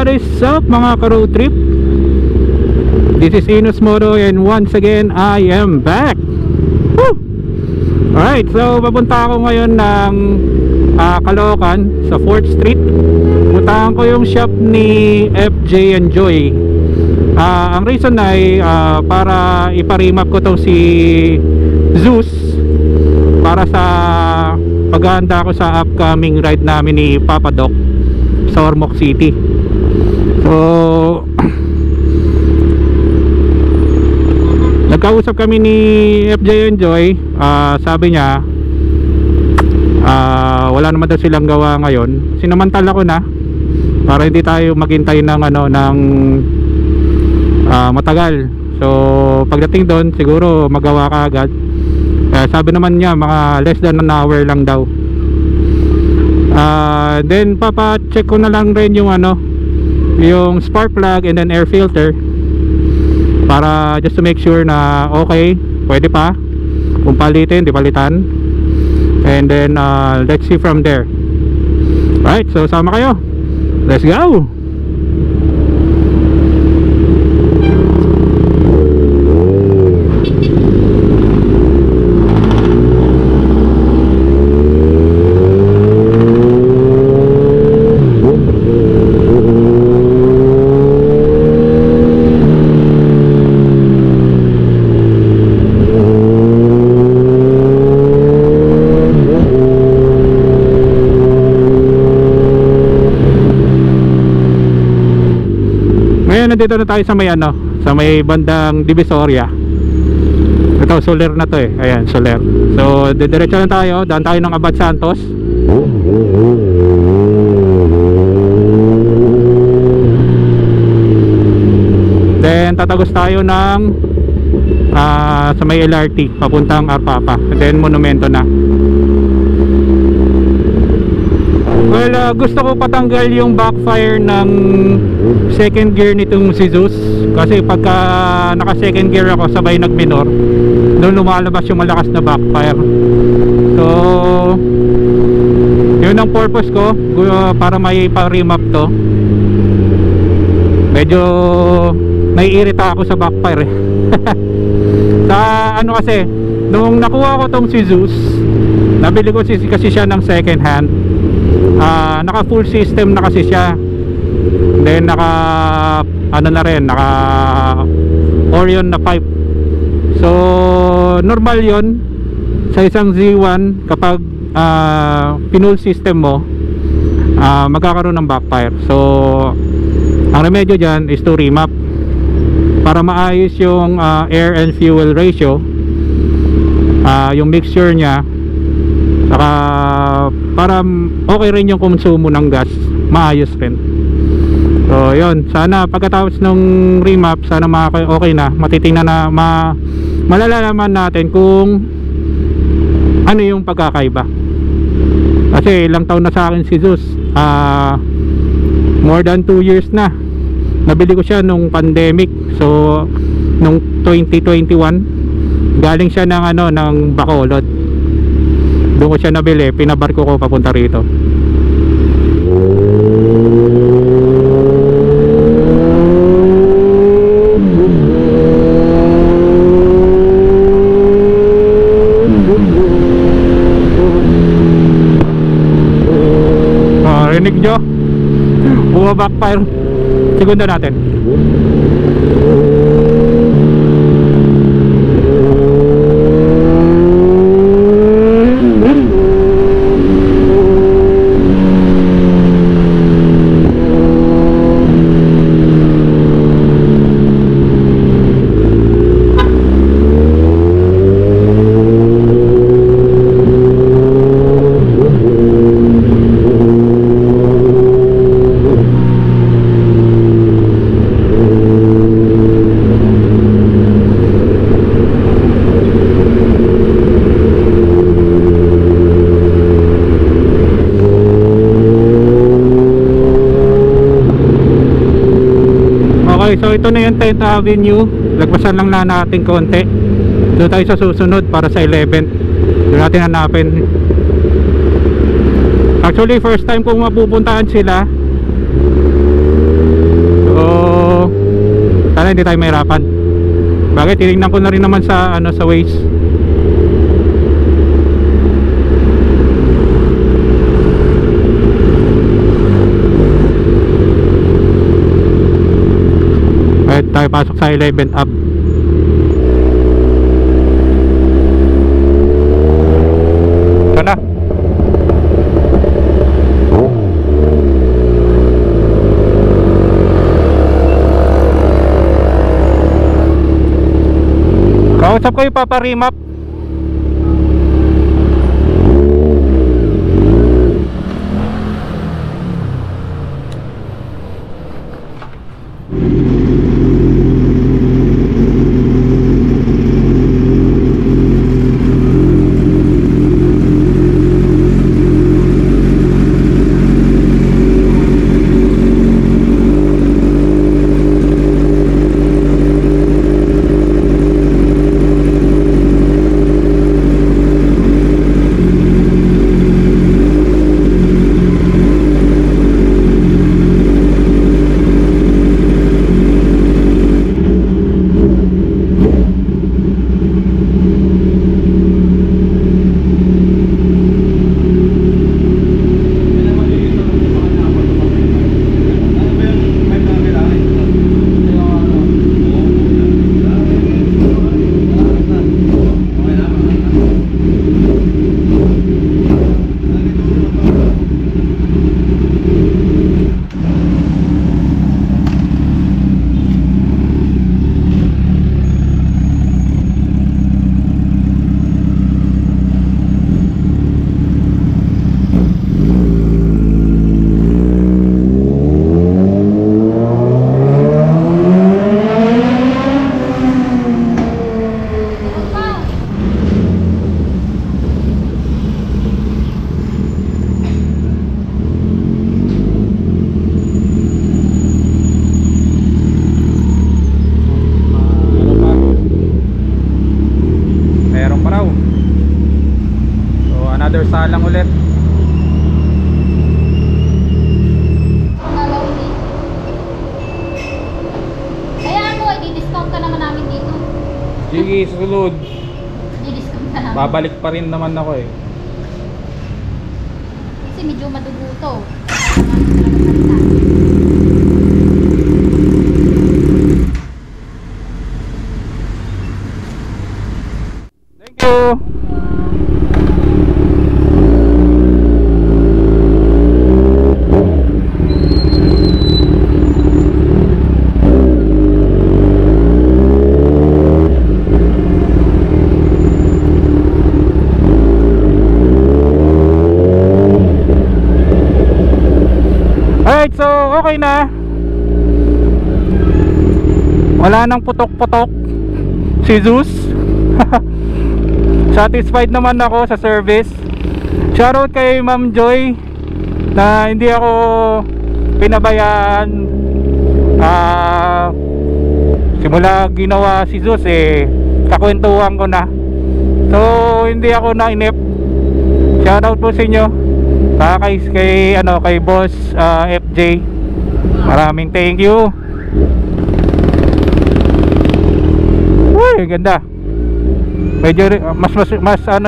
What is up mga ka-road trip? This is Enos Moto and once again I am back. Woo! Alright, so papunta ako ngayon ng Caloocan sa 4th Street. Puntahan ko yung shop ni FJ and Joy. Ang reason ay para ipa-remap ko to si Zeus para sa paghahanda ko sa upcoming ride namin ni Papa Doc sa Ormoc City. So nagkausap kami ni FJ and Joy. Sabi niya wala naman daw silang gawa ngayon. Sinamantala ko na para hindi tayo maghintay ng matagal. So pagdating doon siguro magawa ka agad. Sabi naman niya mga less than an hour lang daw. Then papa-check ko na lang rin yung yung spark plug and then air filter para just to make sure na okay, pwede pa. Kung palitin, di palitan. And then let's see from there. Right, so sama kayo. Let's go. Nandito na tayo sa may sa may bandang Divisoria. Ito Soler na to eh. Ayan, Soler. So diretso lang tayo, daan tayo ng Abad Santos. Then tatagos tayo ng sa may LRT papuntang Arpapa. Then Monumento na. Well, gusto ko patanggal yung backfire ng second gear nitong si Zeus. Kasi pagka naka second gear ako sabay nag-minor, doon lumalabas yung malakas na backfire. So yun ang purpose ko, para may pa-remap to. Medyo naiirita ako sa backfire eh. Sa kasi nung nakuha ko tong si Zeus, nabili ko kasi siya ng second hand. Naka full system na kasi siya. Then naka na rin, naka Orion na pipe. So normal yon sa isang Z1 kapag pinull system mo, magkakaroon ng backfire. So ang remedyo dyan is to remap para maayos yung air and fuel ratio, yung mixture nya, saka para okay rin yung konsumo ng gas, maayos rin. So yun, sana pagkatapos ng remap, sana okay na, matitingnan na, malalaman natin kung ano yung pagkakaiba. Kasi ilang taon na sa akin si Zeus, more than 2 years na. Nabili ko siya nung pandemic. So nung 2021, galing siya ng ng Bacolod. Doon ko siya nabili, pinabarko ko papunta rito. Rinig nyo? Backfire. Segunda natin. Okay, so ito na yung 10th Avenue. Lagpasan lang na natin konti. Doon tayo sa susunod para sa 11th. Doon natin hanapin. Actually first time kong mapupuntaan sila. para hindi tayo mahirapan. Bagay tinignan ko na rin naman sa sa Waze. Right, tayo pasok sa 11th Ave. Ito na. Kausap ko yung Papa Remap. Salang ulit. Kaya mo, i-discount ka naman namin dito. Sige, susunod. I-discount ka naman. Babalik pa rin naman ako eh. Kasi medyo madugo to. Thank you. Alright, so okay na. Wala nang putok-putok si Zeus. Satisfied naman ako sa service. Shoutout kay Ma'am Joy na hindi ako pinabayaan. Simula ginawa si Zeus kakwentuhan ko na. So hindi ako nainip. Shoutout po sa inyo. Kay Boss FJ. Maraming thank you. Uy, ganda. Medyo mas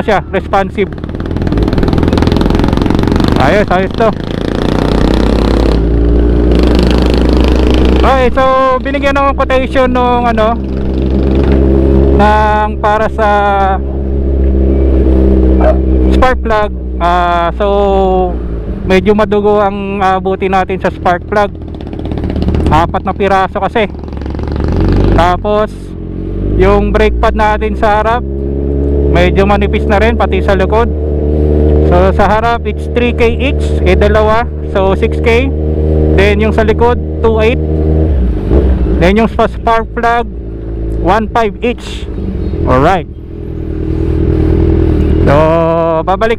siya, responsive. Ayos to. Okay, so binigyan ng quotation nung ng para sa spark plug. So medyo madugo ang abutin natin sa spark plug. 4 na piraso kasi. Tapos yung brake pad natin sa harap medyo manipis na rin, pati sa likod. So sa harap it's 3K each, dalawa, so 6K. Then yung sa likod 2.8. Then yung spark plug 1.5 each. Alright. So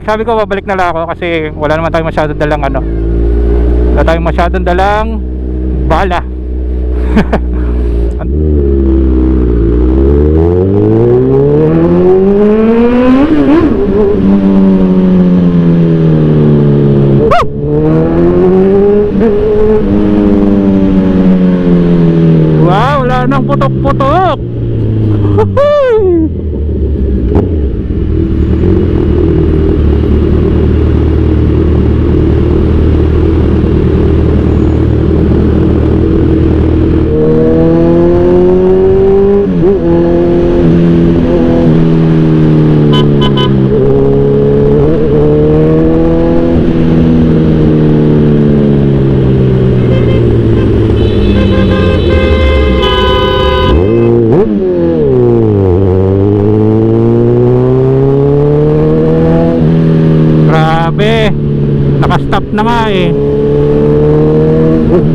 sabi ko babalik na lang ako kasi wala naman tayong masyadong dalang wala tayong masyadong dalang bala. Wow, wala nang Naka-stop na nga eh. Woo!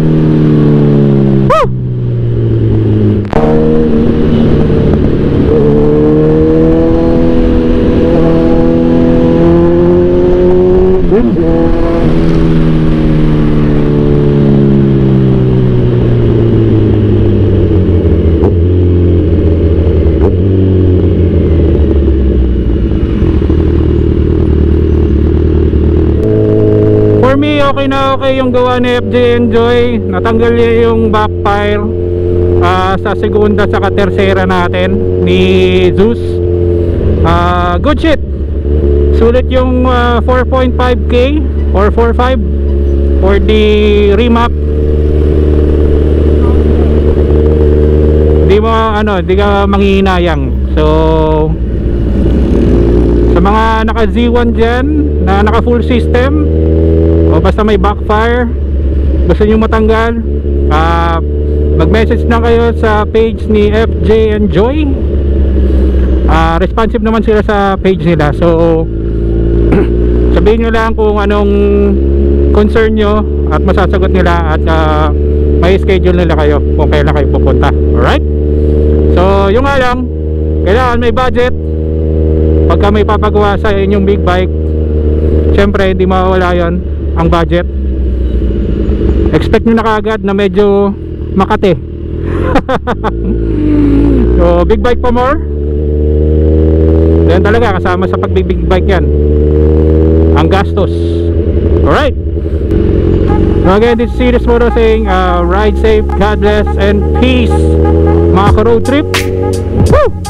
For me, okay na okay yung gawa ni FJ Enjoy. Natanggal niya yung backfire sa segunda sa tercera natin ni Zeus. Good shit. Sulit yung 4.5k or 4.5 for the remap. Di ka manghihinayang. So sa mga naka Z1 dyan na naka full system, o basta may backfire, gusto nyo matanggal, mag-message na kayo sa page ni FJ Enjoy. Responsive naman sila sa page nila. So sabihin nyo lang kung anong concern nyo at masasagot nila, at may schedule nila kayo kung kailan kayo pupunta. Alright? So yung nga lang, kailangan may budget pagka may papagawa sa inyong big bike. Syempre hindi mawala yon, ang budget. Expect nyo na kaagad na medyo makate. So big bike pa more, then talaga kasama sa pagbibig bike yan ang gastos. Alright, so again, this is Serious Moto saying ride safe, God bless, and peace mga ka-road trip. Woo!